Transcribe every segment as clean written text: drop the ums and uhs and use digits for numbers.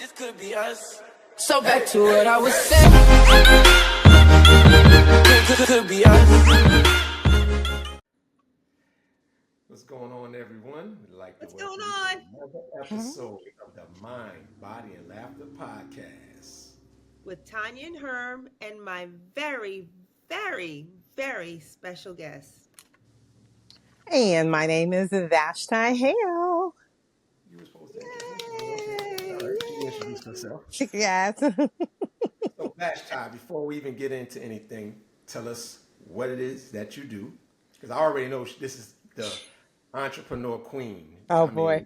This could be us. So back to what I was saying. Could be us. What's going on, everyone? We'd like to What's welcome going you on? to another episode of the Mind, Body, and Laughter podcast. With Tonya and Herm and my very, very, very special guest. And my name is Vashti Hale. You were supposed to introduce yourself. All right, she introduced herself. Yes. So, Vashti, before we even get into anything, tell us what it is that you do. Because I already know this is the entrepreneur queen. Oh, boy.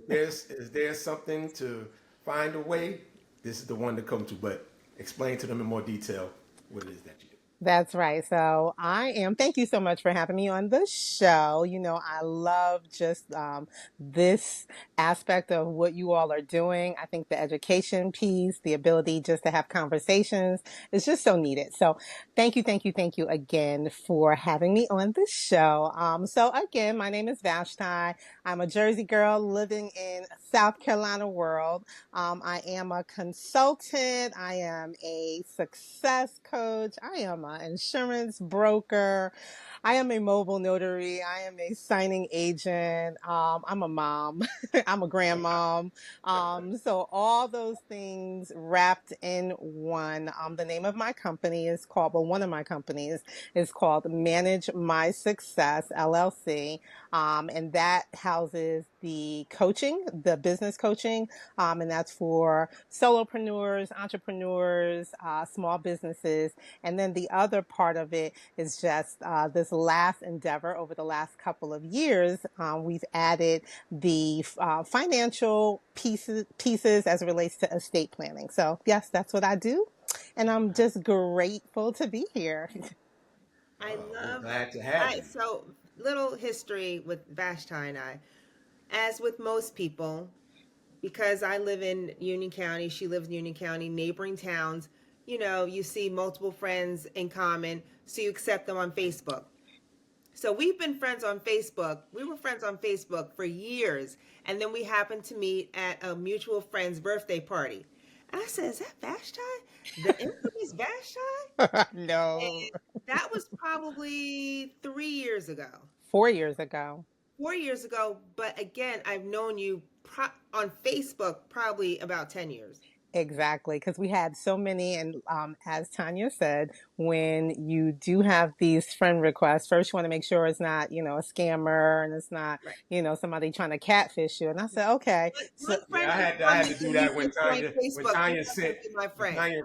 Is there something to find a way? This is the one to come to, but explain to them in more detail what it is that you do. That's right. So thank you so much for having me on the show. You know, I love just this aspect of what you all are doing. I think the education piece, the ability just to have conversations is just so needed. So thank you again for having me on the show. So again, my name is Vashti. I'm a Jersey girl living in South Carolina world. I am a consultant. I am a success coach. I am an insurance broker. I am a mobile notary. I am a signing agent. I'm a mom. I'm a grandmom. So all those things wrapped in one. The name of my company is called, well, one of my companies is called Manage My Success, LLC. And that houses the coaching, the business coaching, and that's for solopreneurs, entrepreneurs, small businesses. And then the other part of it is just this last endeavor over the last couple of years. We've added the financial pieces as it relates to estate planning. So yes, that's what I do. And I'm just grateful to be here. We're glad to have you. So, little history with Vashti and I. As with most people, because I live in Union County, she lives in Union County, neighboring towns, you see multiple friends in common, so you accept them on Facebook. So we've been friends on Facebook. We were friends on Facebook for years. And then we happened to meet at a mutual friend's birthday party. And I said, is that Vashti? The infamous Vashti? No. And that was probably 3 years ago. 4 years ago. 4 years ago. But again, I've known you on Facebook probably about 10 years. Exactly, because we had so many, and as Tonya said, when you do have these friend requests, first you want to make sure it's not, a scammer, and it's not, Right. Somebody trying to catfish you. And I said, okay. So, I had to do that when Tanya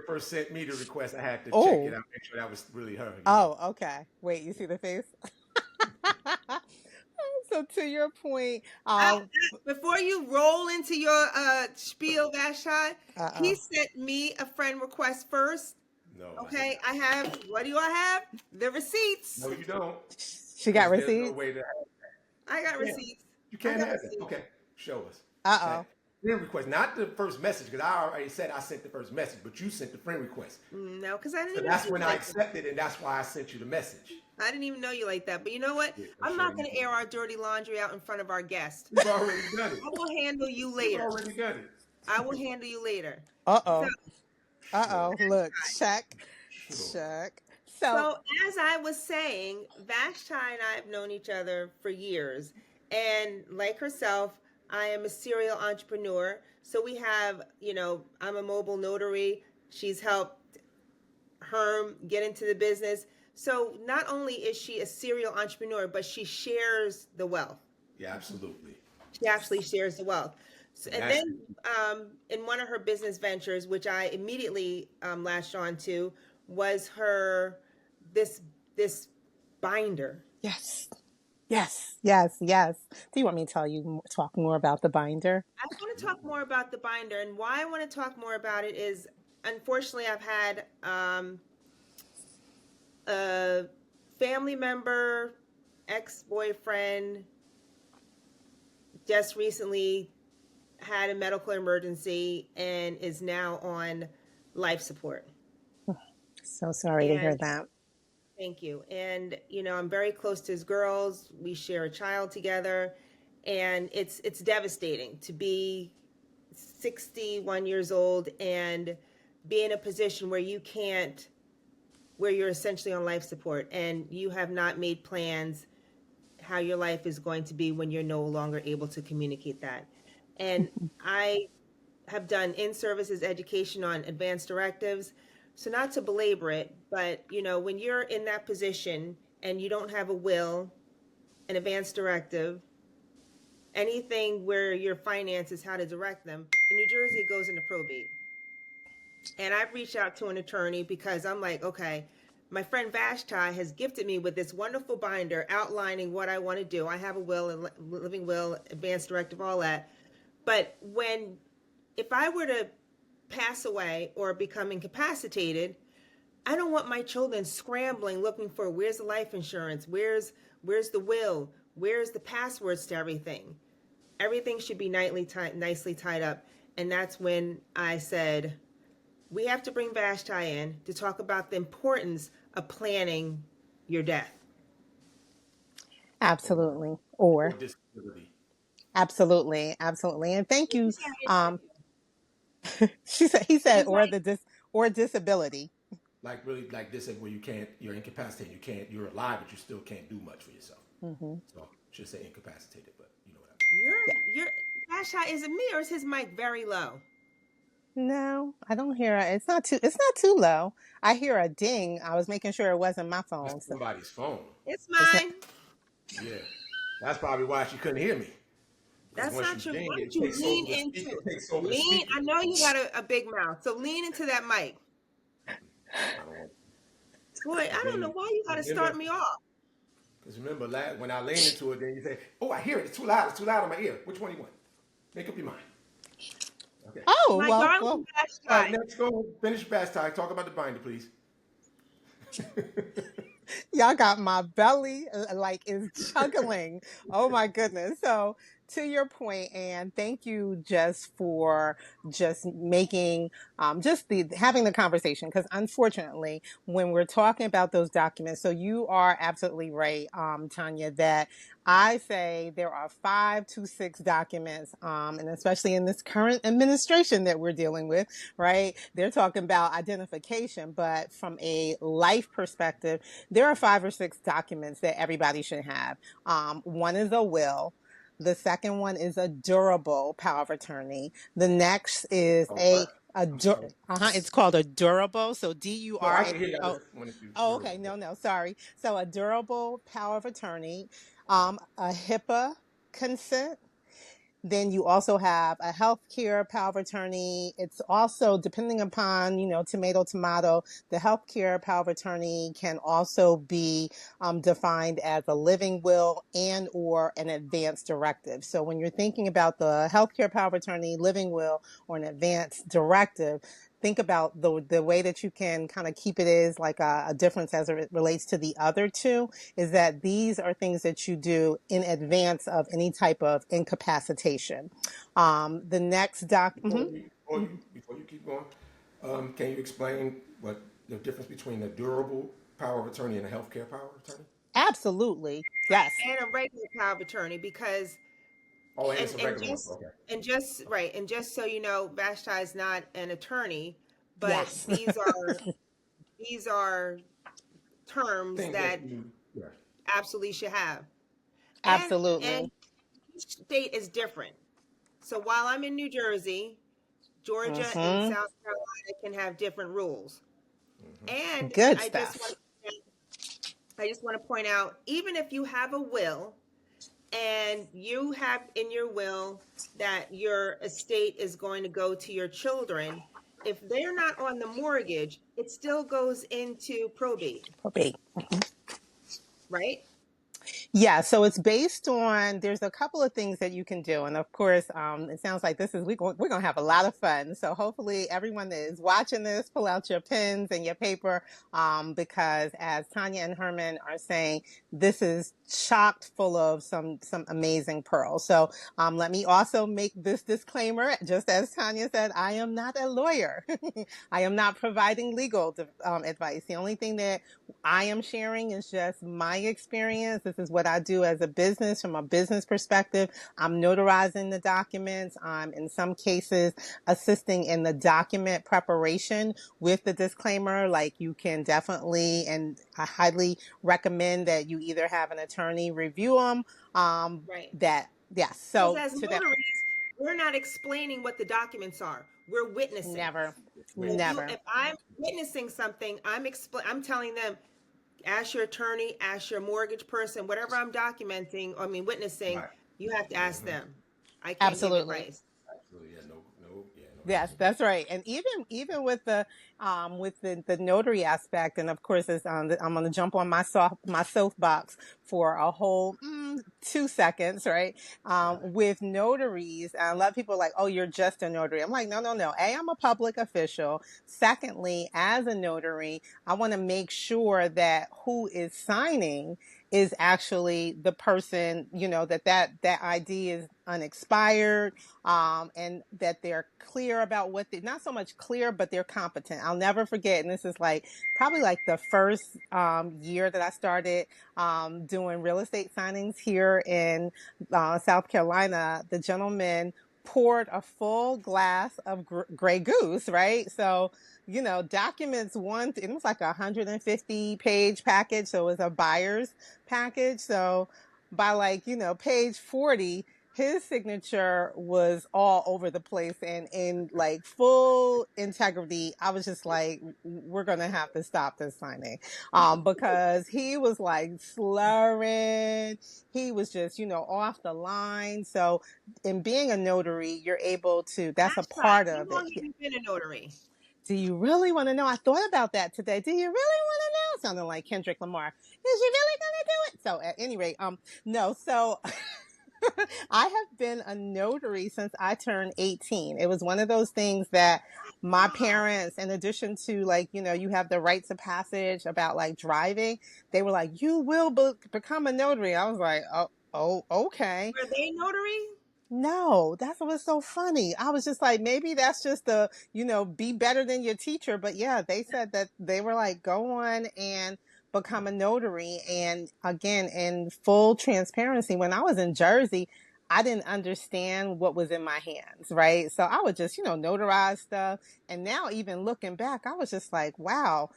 first sent me the request. I had to check it out, make sure that was really her. Oh, okay. Wait, you see the face? So to your point, before you roll into your spiel, Vashti, he sent me a friend request first. No. Okay, I have. What do I have? The receipts. No, you don't. She got receipts. There's no way to have that. I got receipts. You can't have that. Okay, show us. Friend request, not the first message, because I already said I sent the first message, but you sent the friend request. No, because I didn't. So that's when I accepted, and that's why I sent you the message. I didn't even know you like that. But you know what? I'm not going to air our dirty laundry out in front of our guest. You've already done it. I will handle you later. You've already done it. I will handle you later. Look, check. So as I was saying, Vashti and I have known each other for years. And like herself, I am a serial entrepreneur. So we have, I'm a mobile notary. She's helped Herm get into the business. So not only is she a serial entrepreneur, but she shares the wealth. Yeah, absolutely. She actually shares the wealth. So, and then in one of her business ventures, which I immediately latched on to, was this binder. Yes. Do you want me to talk more about the binder? I want to talk more about the binder, and why I want to talk more about it is, unfortunately, I've had a family member, ex-boyfriend, just recently had a medical emergency and is now on life support. So sorry to hear that. Thank you. And, I'm very close to his girls. We share a child together, and it's devastating to 61 years old and be in a position where where you're essentially on life support and you have not made plans how your life is going to be when you're no longer able to communicate that. And I have done in-services education on advanced directives. So not to belabor it, but when you're in that position and you don't have a will, an advanced directive, anything where your finances, how to direct them, in New Jersey, it goes into probate. And I've reached out to an attorney because I'm like, okay, my friend Vashti has gifted me with this wonderful binder outlining what I want to do. I have a will, a living will, advanced directive, all that. But if I were to pass away or become incapacitated, I don't want my children scrambling looking for where's the life insurance, where's the will, where's the passwords to everything. Everything should be nicely tied up. And that's when I said, we have to bring Vashti in to talk about the importance of planning your death. Absolutely. Or disability. absolutely. And thank you. He said, or disability. Like really, like this, where you're incapacitated. You're alive, but you still can't do much for yourself. Mm-hmm. So should say incapacitated, but you know what I mean. Vashti, is it me or is his mic very low? No, I don't hear it. It's not too low. I hear a ding. I was making sure it wasn't my phone. That's somebody's phone. It's mine. Yeah, that's probably why she couldn't hear me. That's not true. Why don't you lean into it? Lean. I know you got a big mouth, so lean into that mic. Boy, I don't know why you got to start me off. Because remember, when I lean into it, then you say, "Oh, I hear it. It's too loud. It's too loud in my ear." Which one do you want? Make up your mind. Okay. Oh, my darling All right, next go finish Vashti. Talk about the binder, please. Y'all got my belly is chuckling. Oh my goodness. So to your point, and thank you just for just making having the conversation, because unfortunately when we're talking about those documents, so you are absolutely right, Tonya, that I say there are 5 to 6 documents, and especially in this current administration that we're dealing with, right? They're talking about identification, but from a life perspective, there are 5 or 6 documents that everybody should have. One is a will. The second one is a durable power of attorney. The next is it's called a durable. So DURA. Okay. No, sorry. So a durable power of attorney, a HIPAA consent. Then you also have a healthcare power of attorney. It's also, depending upon, tomato, the healthcare power of attorney can also be defined as a living will and or an advanced directive. So when you're thinking about the healthcare power of attorney, living will, or an advanced directive, think about the way that you can kind of keep it is like a difference as it relates to the other two, is that these are things that you do in advance of any type of incapacitation. The next before you keep going, can you explain what the difference between a durable power of attorney and a healthcare power of attorney? Absolutely. Yes. And a regular power of attorney, because it's a regular one. Okay. And just so you know, Vashti is not an attorney, but yes. these are terms that absolutely should have. Absolutely. And each state is different. So while I'm in New Jersey, Georgia and South Carolina can have different rules. And good stuff. I just want to point out, even if you have a will and you have in your will that your estate is going to go to your children, if they're not on the mortgage, it still goes into probate. Right? Yeah, so it's based on, there's a couple of things that you can do. And of course, it sounds like we're going to have a lot of fun. So hopefully everyone that is watching this, pull out your pens and your paper, because as Tonya and Herman are saying, this is chocked full of some amazing pearls. So let me also make this disclaimer, just as Tonya said, I am not a lawyer. I am not providing legal advice. The only thing that I am sharing is just my experience. This is what what I do as a business, from a business perspective, I'm notarizing the documents. I'm in some cases assisting in the document preparation with the disclaimer. Like, you can definitely, and I highly recommend that you either have an attorney review them. Right. Yes. Yeah, Because so as to that, notaries, we're not explaining what the documents are. We're witnessing. never, Witness. never. If I'm witnessing something, I'm telling them, ask your attorney, ask your mortgage person, whatever I'm documenting, witnessing, Right. you have to ask them. I can't give Absolutely. advice. Absolutely. Yeah. No Yes, advice. that's right. And even with the notary aspect, and of course, I'm going to jump on my soapbox for a whole 2 seconds, right? With notaries, a lot of people are like, "Oh, you're just a notary." I'm like, no, no, no. I'm a public official. Secondly, as a notary, I want to make sure that who is signing is actually the person, that ID is unexpired, and that they're clear about what they, not so much clear, but they're competent. I'll never forget. And this is like probably like the first year that I started doing real estate signings here in South Carolina. The gentleman poured a full glass of Grey Goose, right? So, documents it was like 150 page package. So it was a buyer's package. So by page 40, his signature was all over the place and in like full integrity. I was just like, we're going to have to stop this signing. Because he was like slurring. He was just, off the line. So in being a notary, you're able to, that's a That's right. part How of it. long have you been a notary? Do you really want to know? I thought about that today. Do you really want to know? Sounding like Kendrick Lamar. Is you really going to do it? So at any rate, no. So I have been a notary since I turned 18. It was one of those things that my Wow. parents, in addition to you have the rites of passage about like driving, they were like, you will become a notary. I was like, oh, okay. Were they notary? No, that's what was so funny. I was just like, maybe that's just be better than your teacher. But yeah, they said that they were like, go on and become a notary. And again, in full transparency, when I was in Jersey, I didn't understand what was in my hands, right? So I would just, notarize stuff. And now even looking back, I was just like, wow.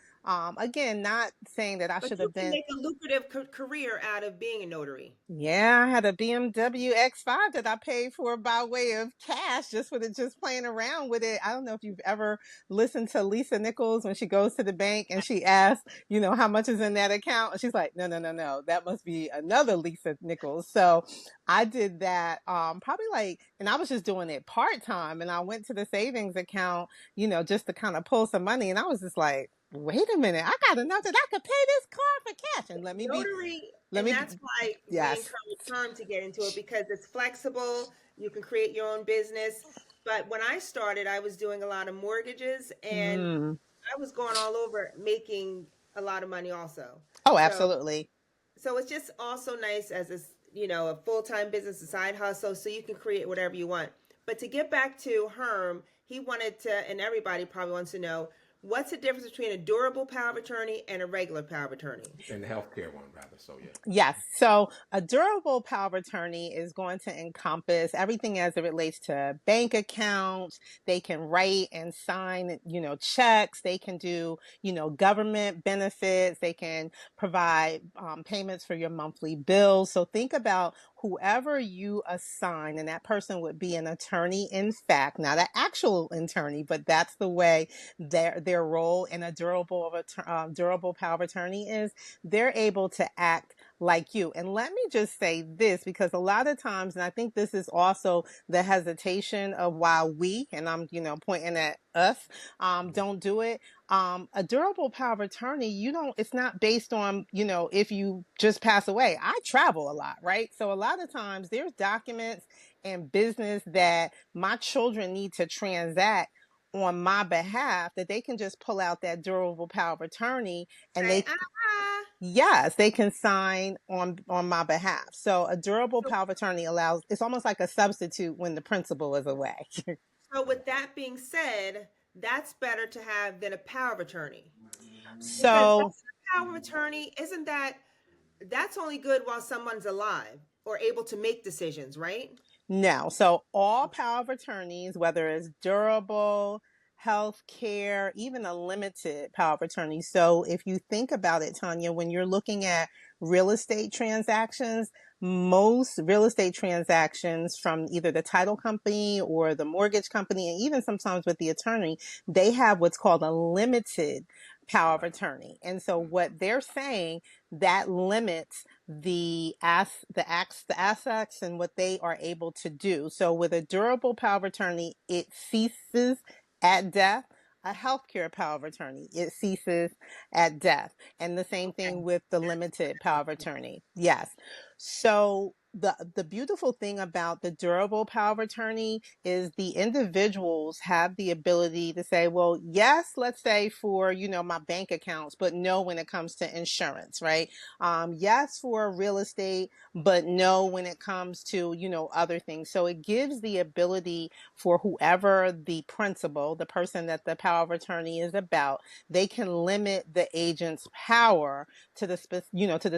Again, not saying that I But should you have can been. make a lucrative career out of being a notary. Yeah, I had a BMW X5 that I paid for by way of cash just with it, just playing around with it. I don't know if you've ever listened to Lisa Nichols when she goes to the bank and she asks, how much is in that account? And she's like, no, no, no, no, that must be another Lisa Nichols. So I did that, probably and I was just doing it part time, and I went to the savings account, just to kind of pull some money. And I was just like, wait a minute, I got enough that I could pay this car for cash. And Notary, let and me be, that's why we yes. encourage Herm to get into it, because it's flexible. You can create your own business. But when I started, I was doing a lot of mortgages, and Mm. I was going all over making a lot of money also. Oh, So absolutely. so it's just also nice as a full-time business, a side hustle, so you can create whatever you want. But to get back to Herm, he wanted to, and everybody probably wants to know, what's the difference between a durable power of attorney and a regular power of attorney? And the healthcare one, rather. So yeah. Yes. So a durable power of attorney is going to encompass everything as it relates to bank accounts. They can write and sign, checks. They can do, government benefits. They can provide payments for your monthly bills. So think about whoever you assign, and that person would be an attorney, in fact, not an actual attorney, but that's the way their role in a durable power of attorney is. They're able to act like you. And let me just say this, because a lot of times, and I think this is also the hesitation of why we, and I'm, pointing at us, don't do it. A durable power of attorney, it's not based on, if you just pass away. I travel a lot, right? So a lot of times there's documents and business that my children need to transact on my behalf, that they can just pull out that durable power of attorney and Say, ah. yes, they can sign on my behalf. So a durable So, power of attorney it's almost like a substitute when the principal is away. so with that being said, that's better to have than a power of attorney, because So power of attorney, isn't that that's only good while someone's alive or able to make decisions, right? No. So all power of attorneys, whether it's durable, health care, even a limited power of attorney. So if you think about it, Tonya, when you're looking at real estate transactions, most real estate transactions from either the title company or the mortgage company, and even sometimes with the attorney, they have what's called a limited power of attorney. And so what they're saying that limits the assets and what they are able to do. So with a durable power of attorney, it ceases at death. A healthcare power of attorney, it ceases at death. And the same Okay. thing with the limited power of attorney. Yes. So the beautiful thing about the durable power of attorney is the individuals have the ability to say, well, yes, let's say for, my bank accounts, but no when it comes to insurance, right? Yes for real estate, but no when it comes to, other things. So it gives the ability for whoever the principal, the person that the power of attorney is about, they can limit the agent's power to the to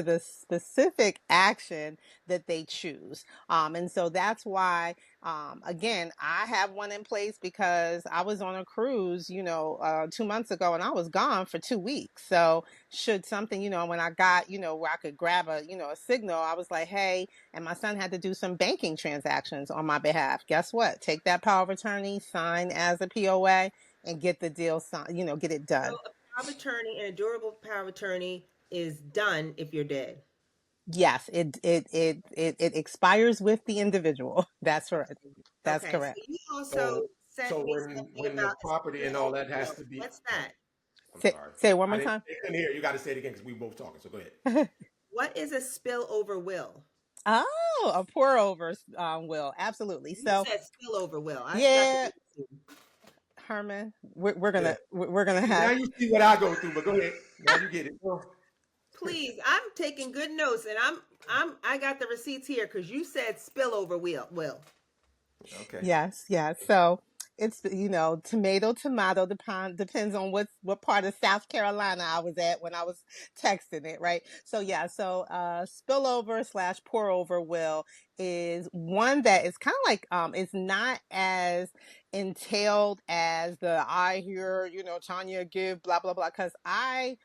the specific action that they choose. And so that's why, again, I have one in place because I was on a cruise, 2 months ago, and I was gone for 2 weeks. So should something, when I got, where I could grab a signal, I was like, hey, and my son had to do some banking transactions on my behalf. Guess what? Take that power of attorney, sign as a POA, and get the deal signed, get it So done. a power of attorney and a durable power of attorney is done if you're dead. Yes, it expires with the individual. That's right. That's Okay. So correct. you also So, sent so me when something when the about a property and all that has spillover. to be, What's that? I'm Say, sorry, say it one I more didn't. time. They couldn't hear. You got to say it again because we both talking. So go ahead. What is a spillover will? Oh, a pour over will. Absolutely. You So said spillover will. I stuck yeah, with you. Herman, we're Yeah. gonna we're gonna See, now have you see what I go through. But go ahead. Now you get it. Oh, Please, I'm taking good notes, and I got the receipts here because you said spillover will. okay. yes, yes. So it's tomato depends on what part of South Carolina I was at when I was texting it, right? So yeah, so spillover slash pour over will is one that is kind of like it's not as entailed as the I hear Tanya give blah blah blah, because I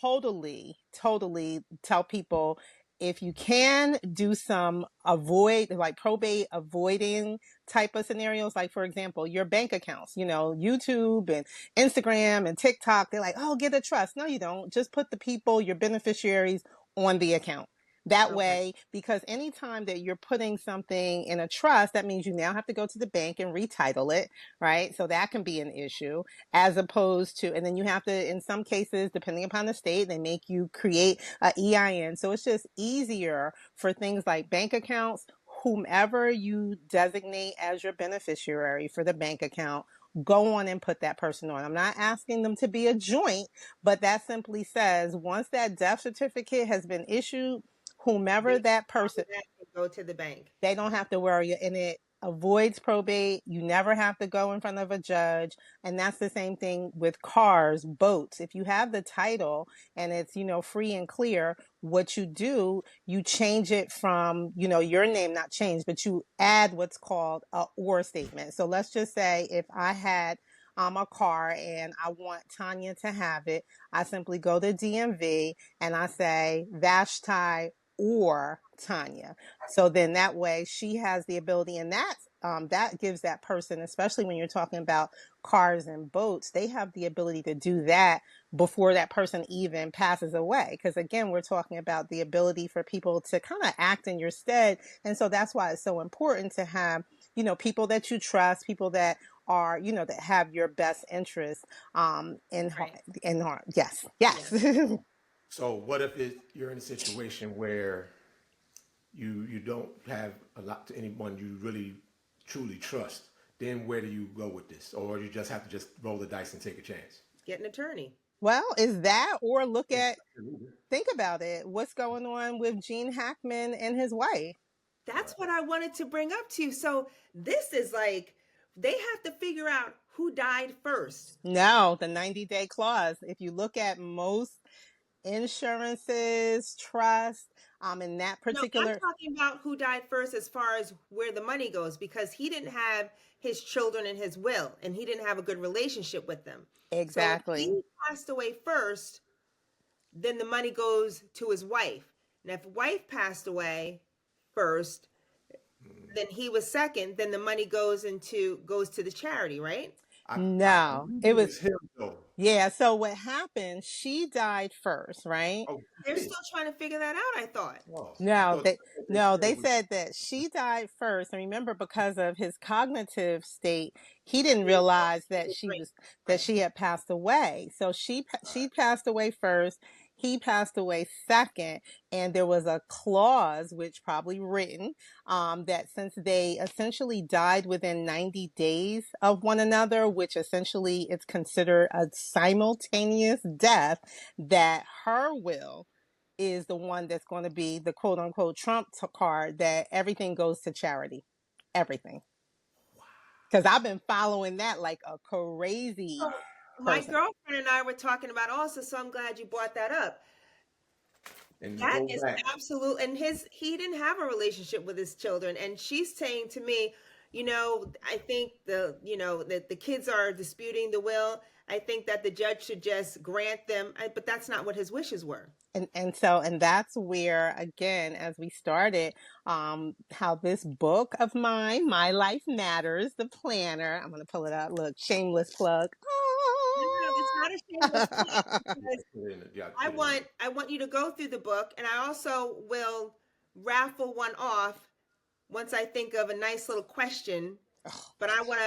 totally tell people, if you can do some avoid like probate avoiding type of scenarios, like for example your bank accounts, YouTube and Instagram and TikTok, they're like, oh, get a trust. No, you don't. Just put the people, your beneficiaries, on the account. That Okay. way, because anytime that you're putting something in a trust, that means you now have to go to the bank and retitle it, right? So that can be an issue, as opposed to, and then you have to, in some cases, depending upon the state, they make you create a EIN. So it's just easier for things like bank accounts, whomever you designate as your beneficiary for the bank account, go on and put that person on. I'm not asking them to be a joint, but that simply says once that death certificate has been issued, They whomever that person, don't have to go to the bank. they don't have to worry, and it avoids probate. You never have to go in front of a judge. And that's the same thing with cars, boats. If you have the title and it's, free and clear, what you do, you change it from, your name, not change, but you add what's called a or statement. So let's just say if I had a car and I want Tanya to have it, I simply go to DMV and I say Vashti or Tanya. So then that way she has the ability, and that gives that person, especially when you're talking about cars and boats, they have the ability to do that before that person even passes away. Because again, we're talking about the ability for people to kind of act in your stead. And so that's why it's so important to have, people that you trust, people that are, that have your best interests Right. in heart. Yes, Yeah. yes. So what if you're in a situation where you don't have a lot to anyone you really truly trust? Then where do you go with this, or you just have to just roll the dice and take a chance? Get an attorney. Well, is that, or look Yeah. at, think about it. What's going on with Gene Hackman and his wife? That's Right. what I wanted to bring up to you. So this is like they have to figure out who died first. No, the 90-day clause. If you look at most insurances, trust, in that No, I'm particular. talking about who died first as far as where the money goes, because he didn't have his children in his will and he didn't have a good relationship with them. So if Exactly. he passed away first, then the money goes to his wife. And if wife passed away first, then he was second, then the money goes to the charity, right? I No, believe it it was, was him though. yeah. So what happened? She died first, right? Oh, They're he did. still trying to figure that out, I thought. Oh, No, they they no, said they it was. said that she died first. And remember, because of his cognitive state, he didn't He was realize he that was great. that Right. she had passed away. So she Right. passed away first. He passed away second, and there was a clause, which probably written, that since they essentially died within 90 days of one another, which essentially is considered a simultaneous death, that her will is the one that's going to be the quote unquote Trump card, that everything goes to charity. Everything. Because I've been following that like a crazy So my person. girlfriend and I were talking about also, so I'm glad you brought that up. And you That go is back. absolute, and he didn't have a relationship with his children, and she's saying to me, I think the kids are disputing the will. I think that the judge should just grant them, but that's not what his wishes were. And that's where, again, as we started, how this book of mine, My Life Matters, the planner, I'm going to pull it out. Look, shameless plug. No, no, it's not a shameless plug, You got because to put it in. You got to put it in. I want you to go through the book, and I also will raffle one off once I think of a nice little question. But I want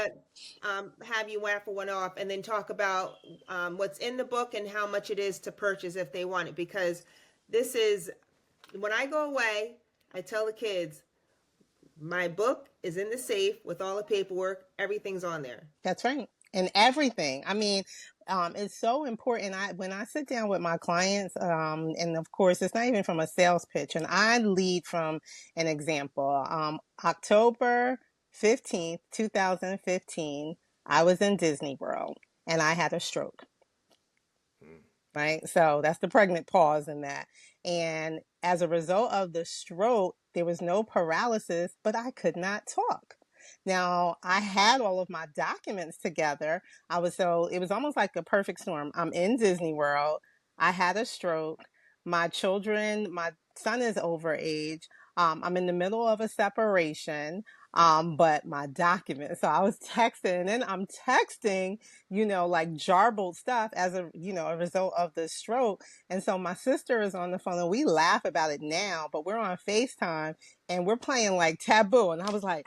to have you raffle one off and then talk about what's in the book and how much it is to purchase if they want it. Because this is, when I go away, I tell the kids, my book is in the safe with all the paperwork. Everything's on there. That's right. And everything. I mean, it's so important. When I sit down with my clients, and of course, it's not even from a sales pitch, and I lead from an example. October 15th, 2015, I was in Disney World and I had a stroke. Mm. Right? So that's the pregnant pause in that. And as a result of the stroke, there was no paralysis, but I could not talk. Now, I had all of my documents together. It was almost like a perfect storm. I'm in Disney World. I had a stroke. My son is over age. I'm in the middle of a separation. But my documents. So I was texting, and then I'm texting, like jarbled stuff as a result of the stroke. And so my sister is on the phone, and we laugh about it now, but we're on FaceTime and we're playing like Taboo. And I was like,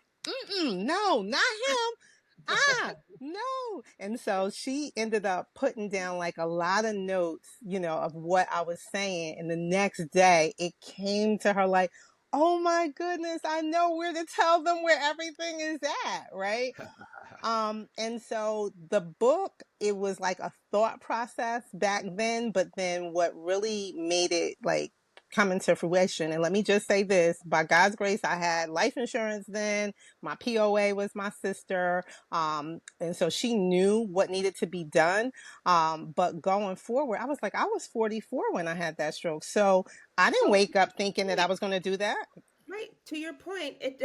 no, not him. No. And so she ended up putting down like a lot of notes, of what I was saying. And the next day it came to her like, oh my goodness, I know where to tell them where everything is at, right? And so the book, it was like a thought process back then, but then what really made it like come into fruition. And let me just say this, by God's grace, I had life insurance then. My POA was my sister. And so she knew what needed to be done. But going forward, I was 44 when I had that stroke. So I didn't So wake up thinking that I was going to do that. right, to your point, it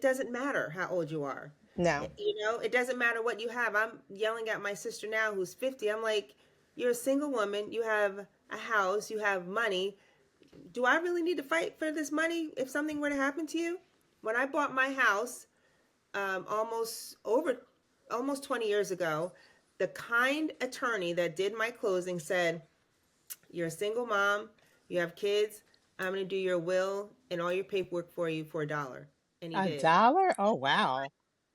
doesn't matter how old you are. No. It doesn't matter what you have. I'm yelling at my sister now who's 50. I'm like, you're a single woman, you have a house, you have money. Do I really need to fight for this money if something were to happen to you? When I bought my house, almost 20 years ago, the kind attorney that did my closing said, you're a single mom, you have kids, I'm going to do your will and all your paperwork for you for $1. And he did. $1? Oh, wow.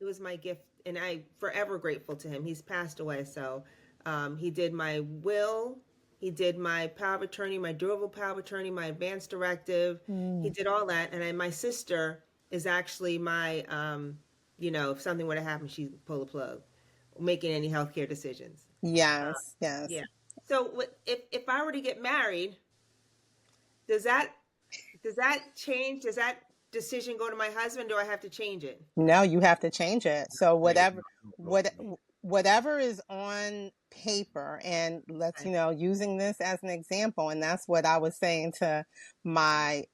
It was my gift, and I'm forever grateful to him. He's passed away, so he did my will, he did my power of attorney, my durable power of attorney, my advance directive. He Mm. did all that, and my sister is actually my, if something were to happen, she'd pull the plug, making any healthcare decisions. Yes, yes. Yeah. So if I were to get married, does that change? Does that decision go to my husband? Or do I have to change it? No, you have to change it. So Yeah, whatever, no, no, what, me. whatever is on paper, and let's, using this as an example, and that's what I was saying to my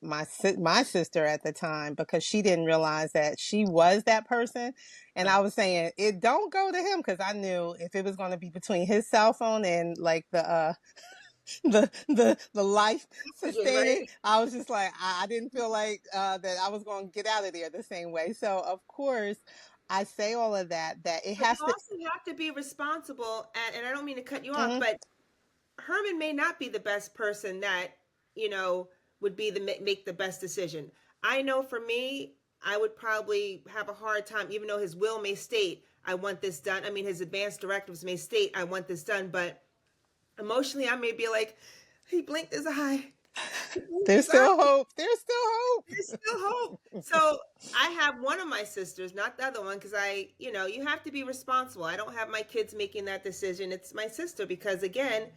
sister at the time, because she didn't realize that she was that person. And I was saying, it don't go to him, because I knew if it was going to be between his cell phone and like the life sustaining, Right? I was just like, I didn't feel like that I was going to get out of there the same way. So of course I say all of that it But has you to. also have to be responsible, and I don't mean to cut you off, Mhm. but Herman may not be the best person that, you know, would be the make the best decision. I know for me, I would probably have a hard time, even though his will may state, I want this done. I mean, his advanced directives may state, I want this done, but emotionally, I may be like, he blinked his eye. He blinked There's his eye. still hope. There's still hope. There's still hope. So I have one of my sisters, not the other one, because you have to be responsible. I don't have my kids making that decision. It's my sister, because again,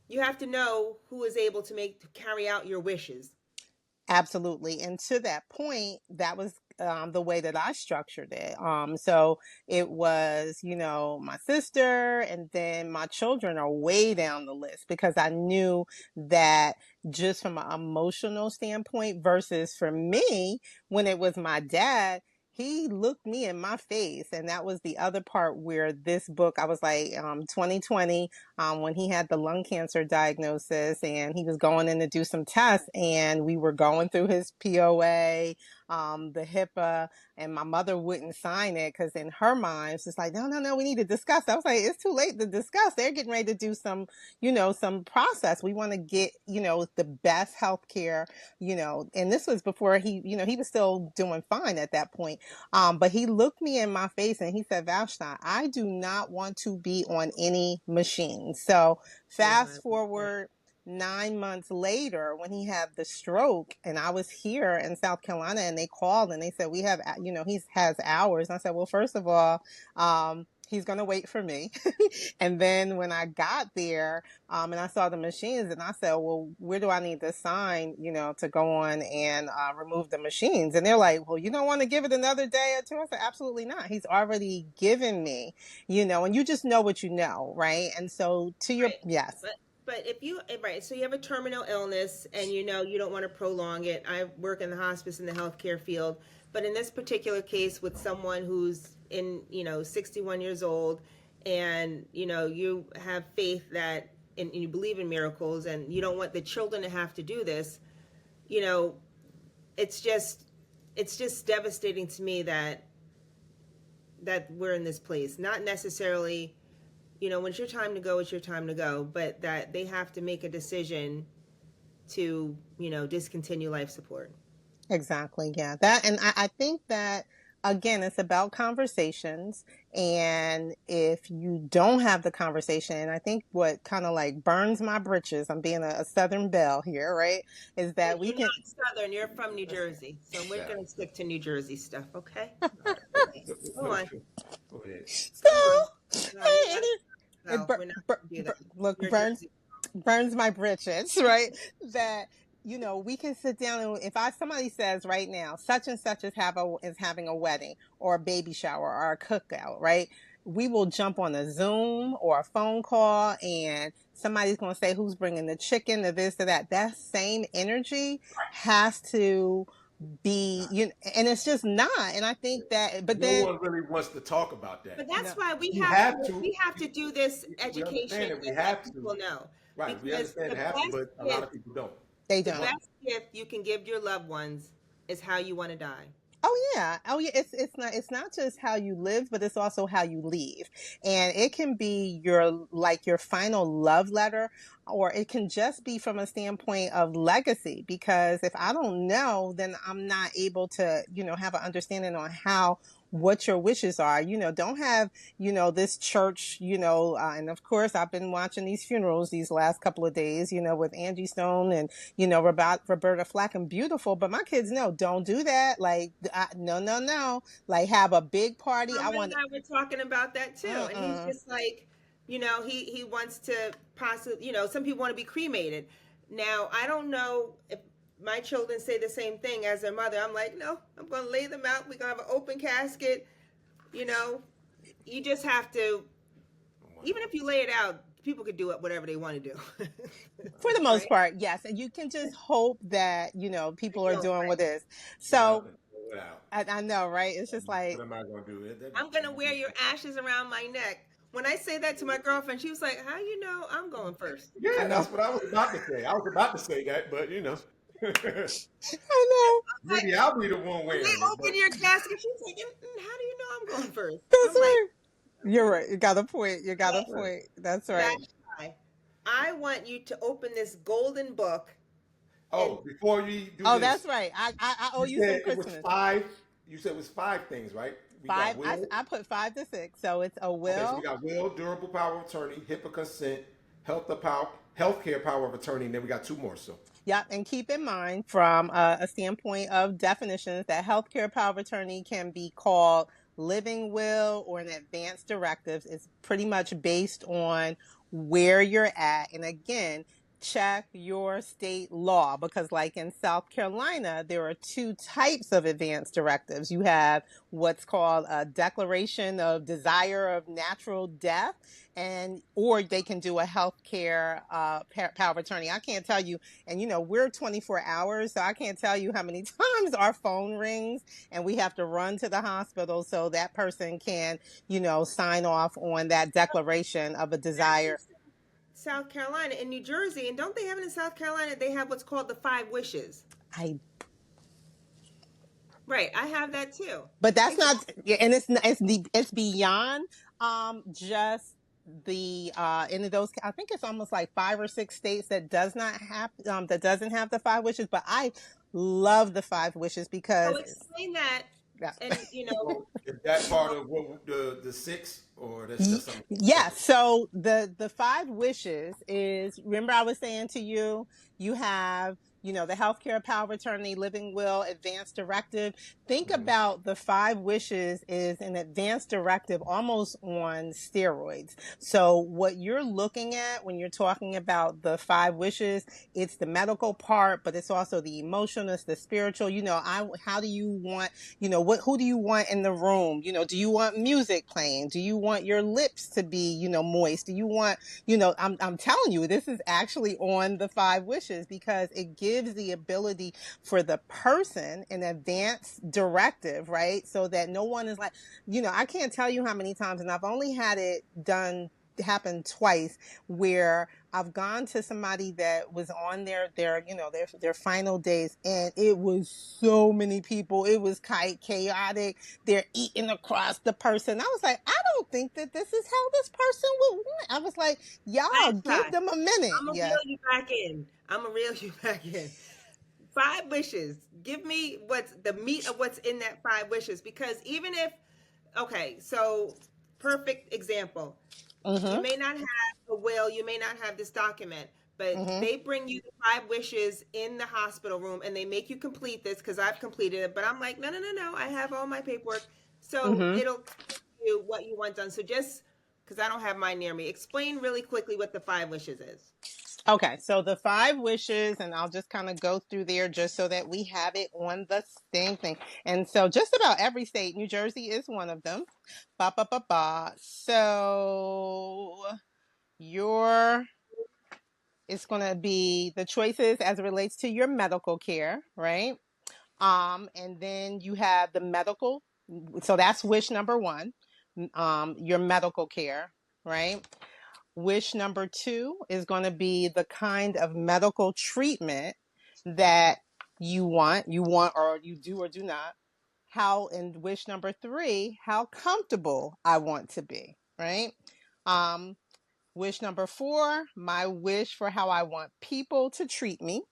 you have to know who is able to carry out your wishes. Absolutely. And to that point, that was the way that I structured it. So it was, my sister, and then my children are way down the list, because I knew that just from an emotional standpoint versus for me, when it was my dad, he looked me in my face. And that was the other part where this book, I was like, 2020, when he had the lung cancer diagnosis, and he was going in to do some tests, and we were going through his POA, the HIPAA, and my mother wouldn't sign it, because in her mind, it's just like, no, we need to discuss. I was like, it's too late to discuss. They're getting ready to do some, some process. We want to get, the best health care, and this was before he was still doing fine at that point. But he looked me in my face and he said, Vashti, I do not want to be on any machine. So Oh my fast Lord. forward 9 months later, when he had the stroke, and I was here in South Carolina, and they called and they said, we have, he has hours. And I said, well, first of all, he's going to wait for me. And then when I got there, and I saw the machines, and I said, well, where do I need to sign, to go on and remove the machines? And they're like, well, you don't want to give it another day or two? I said, absolutely not. He's already given me, and you just know what you know, right? And so to your, Right. yes. But if you right, so you have a terminal illness and you don't want to prolong it. I work in the hospice in the healthcare field, but in this particular case with someone who's in, 61 years old, and you have faith that and you believe in miracles, and you don't want the children to have to do this, you know, it's just devastating to me that we're in this place. Not necessarily, when it's your time to go, it's your time to go, but that they have to make a decision to, discontinue life support. Exactly. Yeah. And I think that, again, it's about conversations. And if you don't have the conversation, I think what kind of like burns my britches, I'm being a Southern belle here, right? Is But that we you're can, not Southern, you're from New Jersey. So we're Yeah. going to stick to New Jersey stuff, okay? All right. Okay. Go No, on. go ahead. so, Go on. No, you and got it, no, we're not going to do that. look, You're burns Jersey. burns my britches, right? That we can sit down, and if somebody says right now, such and such is having a wedding or a baby shower or a cookout, right? We will jump on a Zoom or a phone call, and somebody's going to say who's bringing the chicken, the this, or that. That same energy has to be, and it's just not. And I think that, but No then one really wants to talk about But that. that's no, why we You have have to to. we have to do this We education understand that we and let have to. people know, Right. We because understand the it have to, best but a lot gift of people don't. they the don't. best gift you can give your loved ones is how you want to die. Oh yeah. It's not just how you live, but it's also how you leave. And it can be your final love letter, or it can just be from a standpoint of legacy. Because if I don't know, then I'm not able to, have an understanding on what your wishes are. Don't have, this church, and of course I've been watching these funerals these last couple of days, with Angie Stone and, Roberta Flack, and beautiful. But my kids know, don't do that. Like, no, no, no. Like, have a big party. I Herman want, and I were talking about that too, and he's uh-uh. just like, he wants to possibly, some people want to be cremated. Now, I don't know if my children say the same thing as their mother. I'm like, no, I'm going to lay them out. We're going to have an open casket. You know, you just have to even if you lay it out, people could do it whatever they want to do. For the most Right? part, yes. And you can just hope that, people are Don't, doing what right. is. Get up So and throw it out. I know, right? It's just What like, am I gonna do? I'm gonna wear your ashes around my neck. When I say that to my girlfriend, she was like, "How you know I'm going first?" I Yeah, know, that's what I was about to say. I was about to say that, but I know. Like, maybe I'll be the one when they wearing it. open your casket, she's like, "How do you know I'm going first?" That's I'm like, right. You're right. You got a point. You got a "Hey, point. That's right. that's why I want you to open this golden book and Oh, before you do Oh, that's this, right. I owe you you some said it was Christmas. five. You said it was five things, right? We got Five. will. I put 5 to 6. So it's a Okay, so we will. got will, durable power of attorney, HIPAA consent, healthcare power of attorney, and then we got two more. So Yep, and keep in mind from a standpoint of definitions that healthcare power of attorney can be called living will or an advanced directives. It's pretty much based on where you're at. And again, check your state law because like in South Carolina, there are two types of advanced directives. You have what's called a declaration of desire of natural death and or they can do a healthcare power of attorney. I can't tell you and we're 24 hours, so I can't tell you how many times our phone rings and we have to run to the hospital so that person can, sign off on that declaration of a that's in desire. South Carolina, in New Jersey, and don't they have it in South Carolina? They have what's called the five wishes. I Right, I have that too. But that's It's not, yeah, and it's beyond just the in those. I think it's almost like 5 or 6 states that does not have that doesn't have the 5 wishes. But I love the 5 wishes so because explain that, yeah. and so is that part of what the six, or that's something Yeah, separate? so the 5 wishes is remember I was saying to you, you have, the healthcare power of attorney, living will, advanced directive. Think Mm-hmm. about the 5 wishes is an advanced directive almost on steroids. So what you're looking at when you're talking about the 5 wishes, it's the medical part, but it's also the emotional, it's the spiritual. How do you want, who do you want in the room? Do you want music playing? Do you want your lips to be, moist? Do you want, I'm telling you, this is actually on the 5 wishes because it gives the ability for the person an advance directive, right? So that no one is like, I can't tell you how many times, and I've only had it done happen twice where I've gone to somebody that was on their final days and it was so many people. It was chaotic. They're eating across the person. I was like, I don't think that this is how this person would want. I was like, y'all give lifestyle. them a minute. I'm gonna Yeah. reel you back in. I'm gonna reel you back in. Five wishes. Give me what's the meat of what's in that five wishes. Because even if, okay, so perfect example. You Mm-hmm. may not have a will, you may not have this document, but Mm-hmm. they bring you the five wishes in the hospital room and they make you complete this because I've completed it. But I'm like, no, no, no, no. I have all my paperwork. So Mm-hmm. it'll tell you what you want done. So just because I don't have mine near me, explain really quickly what the five wishes is. Okay, so the 5 wishes, and I'll just kind of go through there just so that we have it on the same thing. And so, just about every state, New Jersey is one of them. Ba ba ba ba. So your it's going to be the choices as it relates to your medical care, right? And then you have the medical. So that's wish number one. Your medical care, right? Wish number two is going to be the kind of medical treatment that you want, or you do or do not. And wish number three, how comfortable I want to be, right? Um, Wish number four, my wish for how I want people to treat me.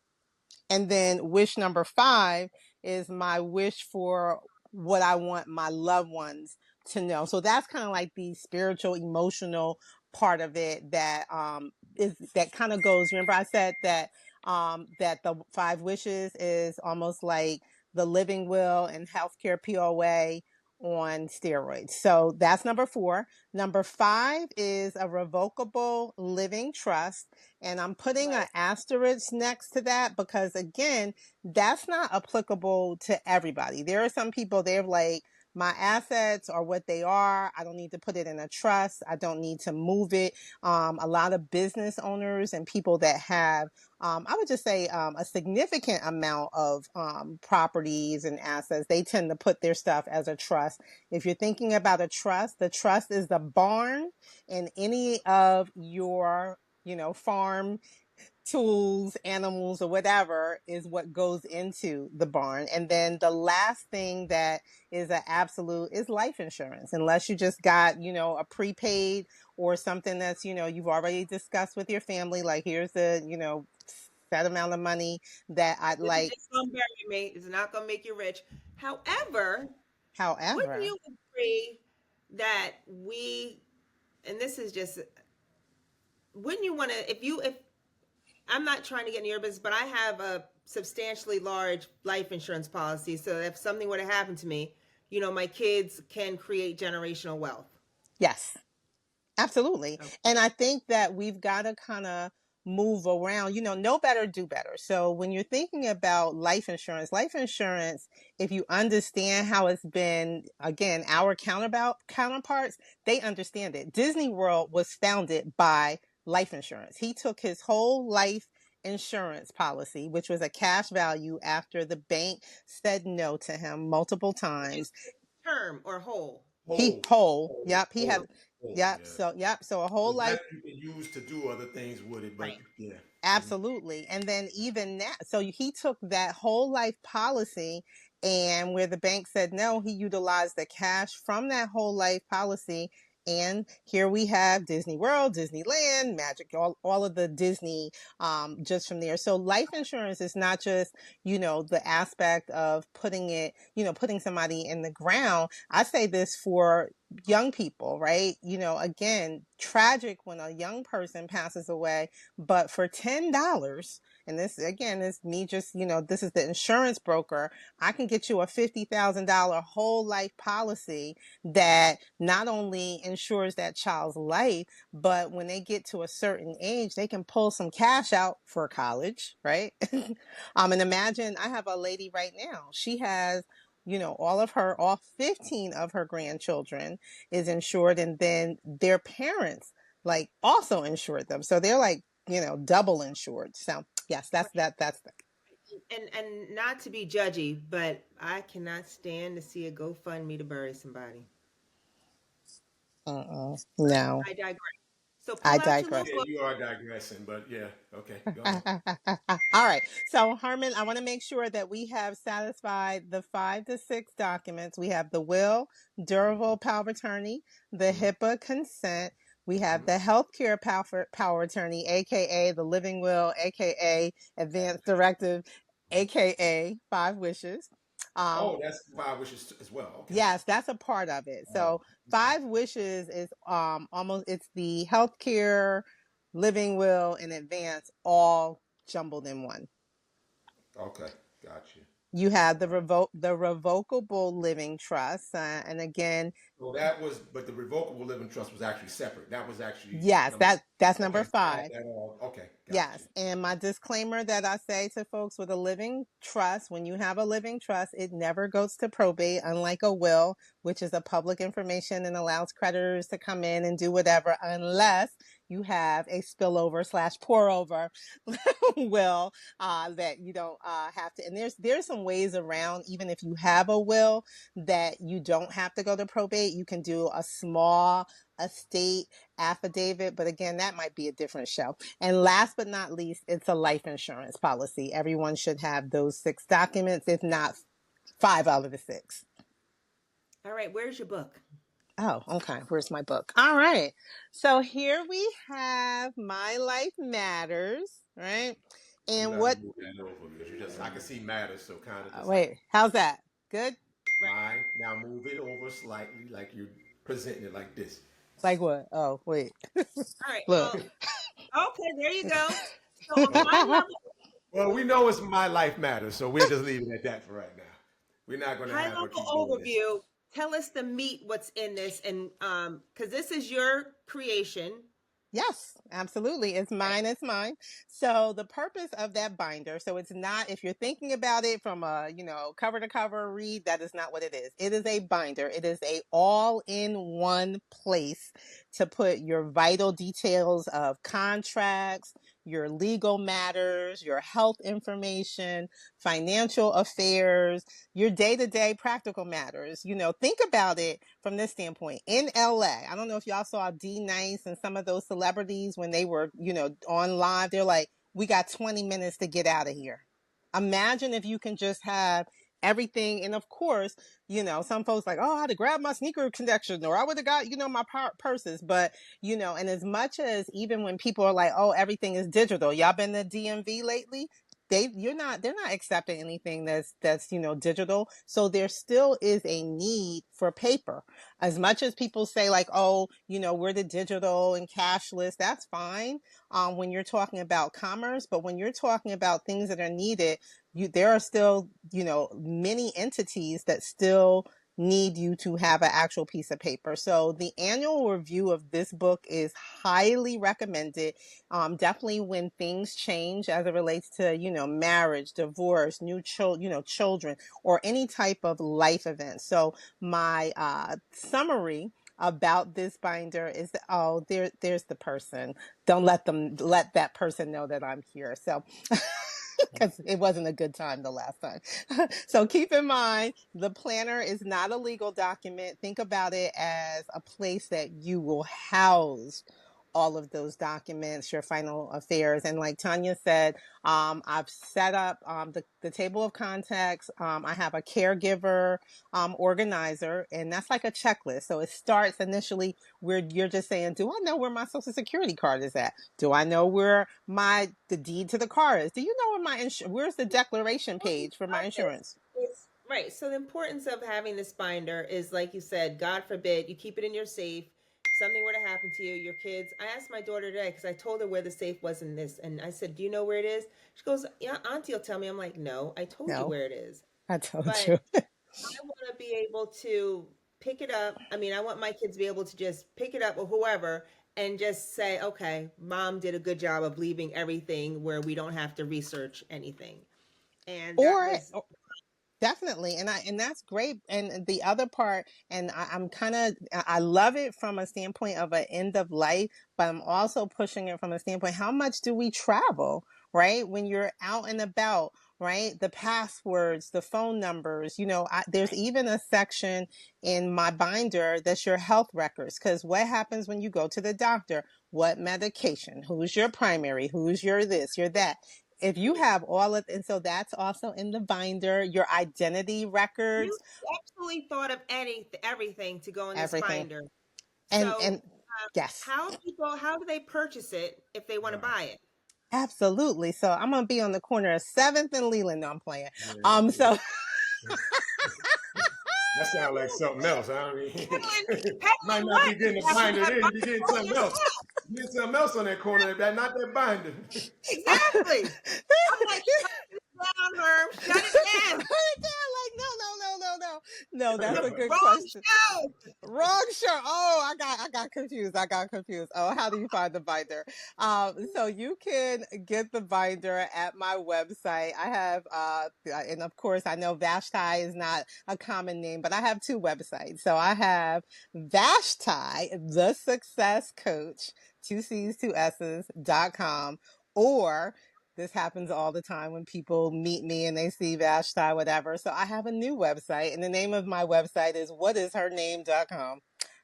And then wish number five is my wish for what I want my loved ones to know. So that's kind of like the spiritual, emotional part of it that kind of goes. Remember, I said that the 5 wishes is almost like the living will and healthcare POA on steroids. So that's number four. Number five is a revocable living trust. And I'm putting an Right. asterisk next to that because, again, that's not applicable to everybody. There are some people, they're like, my assets are what they are. I don't need to put it in a trust. I don't need to move it. A lot of business owners and people that have, I would just say, a significant amount of properties and assets, they tend to put their stuff as a trust. If you're thinking about a trust, the trust is the barn, and any of your, farm tools, animals, or whatever is what goes into the barn. And then the last thing that is an absolute is life insurance, unless you just got, a prepaid or something that's, you've already discussed with your family. Like, here's the, set amount of money that I'd This is like. just gonna bury me. It's not gonna make you rich. However, wouldn't However, you agree that we, and this is just, wouldn't you want to, if I'm not trying to get in your business, but I have a substantially large life insurance policy, so if something were to happen to me, my kids can create generational wealth. yes. Absolutely. Okay. And I think that we've got to kind of move around, know better, do better. So when you're thinking about life insurance, if you understand how it's been, again, our counterparts, they understand it. Disney World was founded by life insurance. He took his whole life insurance policy, which was a cash value after the bank said no to him multiple Did you times. say term or whole? He Whole, whole, whole, yep, he had, whole, whole, yep, yeah. so a whole Because life. that you can use to do other things with it, but Right. yeah. Mhm. Absolutely. And then even that, so he took that whole life policy, and where the bank said no, he utilized the cash from that whole life policy. And here we have Disney World, Disneyland, Magic, all of the Disney, just from there. So life insurance is not just, the aspect of putting it, putting somebody in the ground. I say this for young people, right? Again, tragic when a young person passes away, but for $10, and this again is me just, this is the insurance broker, I can get you a $50,000 whole life policy that not only insures that child's life, but when they get to a certain age, they can pull some cash out for college, right? And imagine, I have a lady right now, she has, all 15 of her grandchildren is insured, and then their parents like also insured them. So they're like, double insured. So yes, that's And not to be judgy, but I cannot stand to see a GoFundMe to bury somebody. no, I digress. So I pull out your little digress. Yeah, book. you are digressing, but yeah, okay, go ahead. All right. So, Herman, I want to make sure that we have satisfied the 5 to 6 documents. We have the will, durable power of attorney, the Mhm, HIPAA consent. We have mhm. the healthcare power of attorney, aka the living will, aka advance directive, aka 5 wishes. Um, Oh, that's 5 wishes as well. Okay. Yes, that's a part of it. Oh, So 5 wishes is almost, it's the healthcare, living will, and advance all jumbled in one. okay, got you. You have All right. the revocable living trust, and again, So that was, but the revocable living trust was actually separate. That was actually yes, number. that's number Okay, add 5. that all. Okay, got you. Yes, and my disclaimer that I say to folks with a living trust, when you have a living trust, it never goes to probate, unlike a will, which is a public information and allows creditors to come in and do whatever, unless you have a spillover slash pour over will, that you don't have to. And there's some ways around, even if you have a will, that you don't have to go to probate. You can do a small estate affidavit, but again, that might be a different show. And last but not least, it's a life insurance policy. Everyone should have those 6 documents, if not 5 out of the 6. All right, where's your book? Oh, okay. Where's my book? All right. So here we have My Life Matters, right? You And got to what, move that over because you just, I can see matters, so kind of just like wait, how's that? Good? Right. mine. Now move it over slightly, like you're presenting it like this. Like what? Oh, wait. All right. Look. Well, okay, there you go. So a high level Well, we know it's my life matters, so we'll just leave it at that for right now. We're not going to high have her level keep doing this. overview. Tell us the meat, what's in this, and because this is your creation. Yes, absolutely. It's mine. It's mine. So the purpose of that binder, so it's not, if you're thinking about it from a, cover to cover read, that is not what it is. It is a binder. It is a all in one place to put your vital details of contracts, your legal matters, your health information, financial affairs, your day-to-day practical matters. Think about it from this standpoint. In LA, I don't know if y'all saw D Nice and some of those celebrities when they were, on live, they're like, we got 20 minutes to get out of here. Imagine if you can just have everything. And of course, some folks like, oh, I had to grab my sneaker connection, or I would have got, my purses. But, and as much as even when people are like, oh, everything is digital, y'all been to DMV lately? They're not accepting anything that's digital. So there still is a need for paper. As much as people say like, oh, we're the digital and cashless, that's fine. When you're talking about commerce, but when you're talking about things that are needed, there are still, many entities that still need you to have an actual piece of paper. So the annual review of this book is highly recommended. Definitely when things change as it relates to, marriage, divorce, new children, or any type of life event. So my summary about this binder is there's the person. Don't let that person know that I'm here. So because it wasn't a good time the last time. So keep in mind, the planner is not a legal document. Think about it as a place that you will house all of those documents, your final affairs. And like Tonya said, I've set up the table of contacts. I have a caregiver organizer, and that's like a checklist. So it starts initially where you're just saying, do I know where my social security card is at? Do I know where the deed to the car is? Do you know where where's the declaration page for my insurance? Right. So the importance of having this binder is, like you said, God forbid you keep it in your safe. If something were to happen to you, your kids. I asked my daughter today because I told her where the safe was in this, and I said, "Do you know where it is?" She goes, "Yeah, Auntie will tell me." I'm like, "No, I told you No, where it is." I told But you. I want to be able to pick it up. I mean, I want my kids to be able to just pick it up or whoever and just say, "Okay, Mom did a good job of leaving everything where we don't have to research anything." And that or was Definitely. And that's great. And the other part, and I love it from a standpoint of an end of life, but I'm also pushing it from a standpoint, how much do we travel, right? When you're out and about, right? The passwords, the phone numbers, there's even a section in my binder that's your health records. Cause what happens when you go to the doctor? What medication? Who's your primary? Who's your this, your that? If you have all of, and so that's also in the binder, your identity you records, absolutely thought of everything to go in this everything. binder. And So, yes, how do they purchase it if they want to Right. buy it? absolutely. So I'm going to be on the corner of 7th and Leland. No, I'm playing. Yeah, yeah. So That sounds like something else. I mean, might Peddling not what? be getting a You have to binder have there. You be binder getting for something else. yourself. You getting something else on that corner. Not that binder. Exactly. I'm like, shut it down, Herb. Shut it down. like, no, that's a good Wrong question. show. Wrong shirt. Oh, I got confused. Oh, how do you find the binder? So you can get the binder at my website. I have, and of course I know Vashti is not a common name, but I have two websites. So I have Vashti, the success coach, two C's, two S's.com, or this happens all the time when people meet me and they see Vashti, whatever. So I have a new website, and the name of my website is whatishername.com.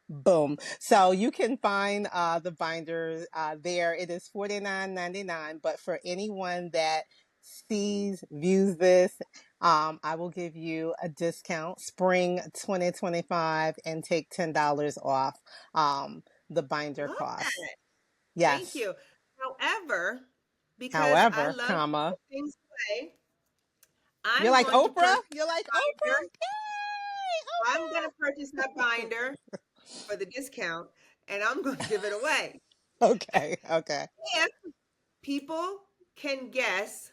Boom. So you can find the binder there. It is $49.99. But for anyone that views this, I will give you a discount, spring 2025, and take $10 off the binder Love cost. that. Thank Yes. you. However, because I However, love to comma, give things away, you're I'm like going to Oprah? purchase You're like a Oprah? binder. I'm going to Yay, purchase that binder for the discount, and I'm going to give it away. Oprah! Okay. If people can guess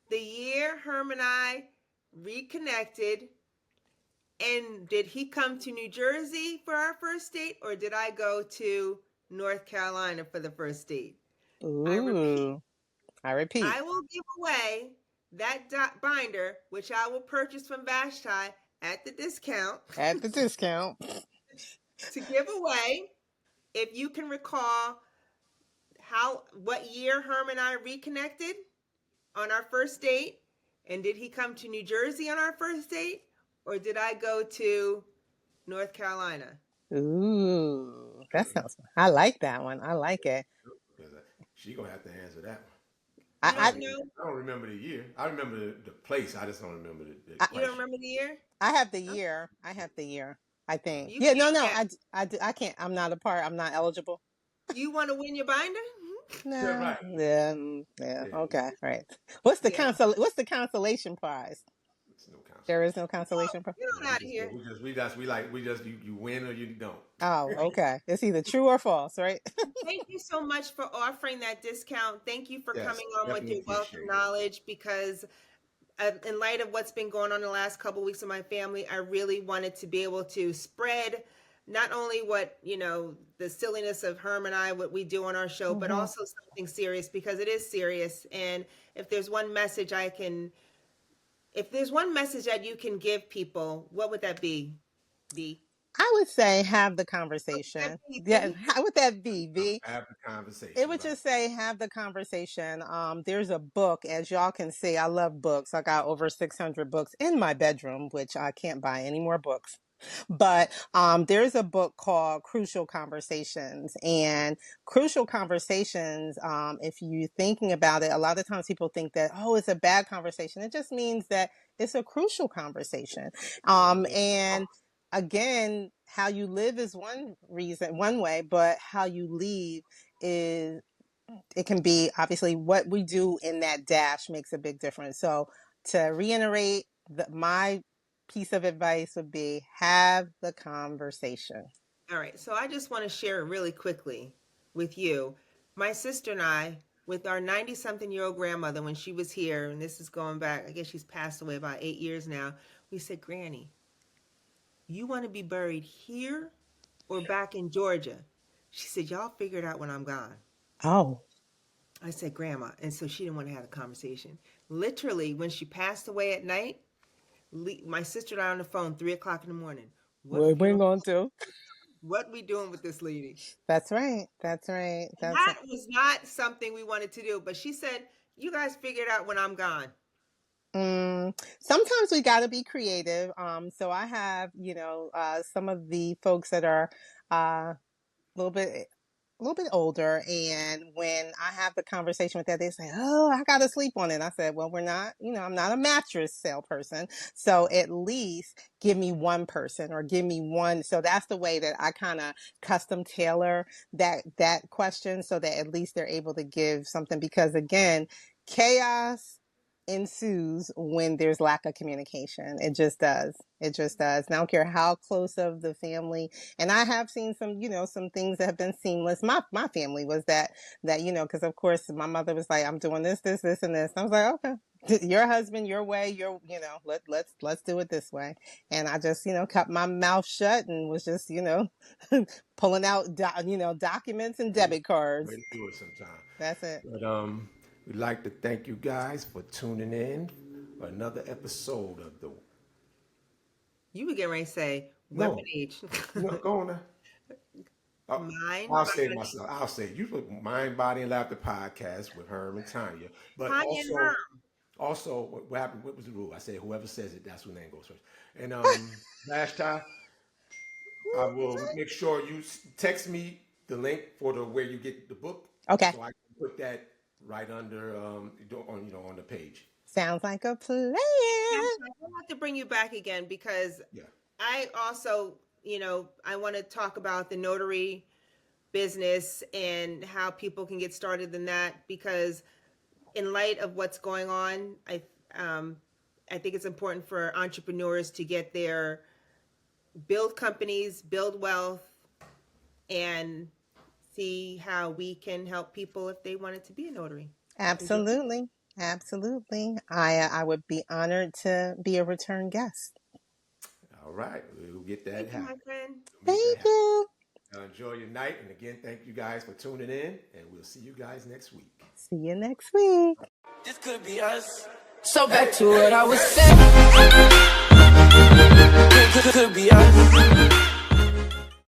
the year Herm and I reconnected, and did he come to New Jersey for our first date, or did I go to North Carolina for the first date. I repeat, Ooh, I repeat, I will give away that binder, which I will purchase from Vashti at the discount at the discount. to give away. If you can recall what year Herm and I reconnected on our first date, and did he come to New Jersey on our first date, or did I go to North Carolina? Ooh, that sounds. I like that one. I like it. Because she gonna have to answer that one. You I I don't don't, know? I don't remember the year. I remember the place. I just don't remember the I, You don't question. remember the year? I have the year. I have the year. I think. You Yeah. No. can't No. get. I can't. I'm not a part. I'm not eligible. You want to win your binder? Yeah, No. right. Yeah. Yeah. Yeah, Okay. Right. What's the Yeah. What's the consolation prize? it's no There is consolation no prize. consolation prize. Get No, on out of here. we just you win or you don't. Oh, okay. It's either true or false, right? Thank you so much for offering that discount. Thank you for Yes, coming on with definitely your wealth of appreciate it. knowledge because in light of what's been going on the last couple of weeks with my family, I really wanted to be able to spread not only what, the silliness of Herm and I, what we do on our show, but Hmm. also something serious because it is serious. And if there's one message if there's one message that you can give people, what would that be? B. I would say have the What would that conversation. be, Yeah. B? How would that be, V? Have the It conversation, would right? just say have the conversation. There's a book, as y'all can see. I love books. I got over 600 books in my bedroom, which I can't buy any more books. But there's a book called Crucial Conversations. And Crucial Conversations, if you're thinking about it, a lot of times people think that, oh, it's a bad conversation. It just means that it's a crucial conversation. And again, how you live is one way, but how you leave is, it can be obviously what we do in that dash makes a big difference. So to reiterate, my piece of advice would be have the conversation. All right, so I just want to share really quickly with you. My sister and I, with our 90 something year old grandmother, when she was here, and this is going back, I guess she's passed away about 8 years now, we said, Granny, you want to be buried here or back in Georgia? She said, y'all figure it out when I'm gone. Oh, I said, Grandma. And so she didn't want to have a conversation. Literally, when she passed away at night, my sister and I on the phone, 3 o'clock in the morning. What we're funeral? going to. What we doing with this lady? That's right. That's right. That's That was not something we wanted to do, but she said, "You guys figure it out when I'm gone." sometimes we got to be creative. So I have, some of the folks that are a little bit older, and when I have the conversation with that, they say, oh, I gotta sleep on it. I said, well, we're not, I'm not a mattress salesperson, so at least give me one person or give me one. So that's the way that I kind of custom tailor that question, so that at least they're able to give something, because again, chaos ensues when there's lack of communication. It just does. It just does. And I don't care how close of the family. And I have seen some, some things that have been seamless. My family was that, because of course my mother was like, I'm doing this, this, this, and this. I was like, okay, your husband, your way, let's do it this way. And I just, kept my mouth shut and was just, pulling out, documents and Way, debit cards. way to do it sometime. That's it. But we'd like to thank you guys for tuning in for another episode of the You were getting ready to say weapon No, age. go on now. Mine, I'll say it body, myself. I'll say it. You put Mind, Body, and Laughter podcast with Herm and Tanya. But Tanya and her. also, what happened? What was the rule? I said whoever says it, that's who name goes first. And last time, I will make sure you text me the link for the where you get the book, Okay. so I can put that right under on the page. Sounds like a plan. I'll have to bring you back again because Yeah. I also, I want to talk about the notary business and how people can get started in that because in light of what's going on, I think it's important for entrepreneurs to get their build companies, build wealth, and see how we can help people if they wanted to be a notary. Absolutely. Absolutely. I would be honored to be a return guest. All right. We'll get that Thank you, my happen. friend. We'll make that Thank happen. you. Enjoy your night. And again, thank you guys for tuning in. And we'll see you guys next week. See you next week. This could be us. So back to what I was saying. Could be us.